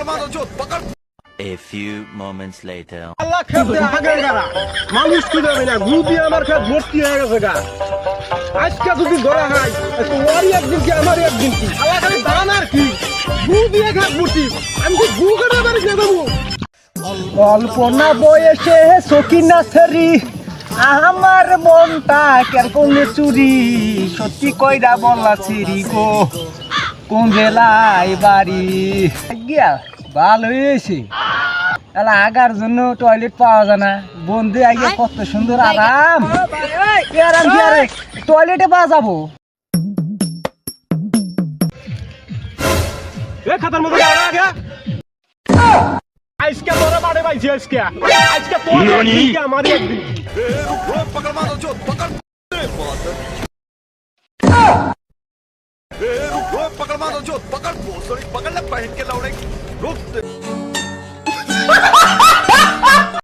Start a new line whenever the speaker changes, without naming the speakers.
A few moments later.
আল্লাহ খেপ দে আগে গারা মানুষ কি যাবে না গুদি আমার কাছে ভর্তি হয়ে গেছে গা আজকে যদি ধরা হয় তো ওই একদিন কি আমার একদিন কি আল্লাহ খালি দান আর কি গুদি একা ভর্তি আমি তো গু করে বাড়ি যাবো
কল্পনা বয়সে সকিনা সেরি আমার মনটা কেরকম চুরি সত্যি কইরা বলা চিরি গো কোন জেলায় বাড়ি গিয়া ভালো হয়েছে তাহলে আগার জন্য টয়লেট পাওয়া যায় না বন্ধু আগে কত সুন্দর আরাম আরাম কি আরে টয়লেটে পাওয়া যাবো
এ খাতার মধ্যে আগে আগে আজকে তোরা বাড়ি পাইছি আজকে তোর একদিন কি আমার একদিন
पकड़ मारो जो पकड़ भोसड़ी पकड़ ले पहन के लौड़े रुक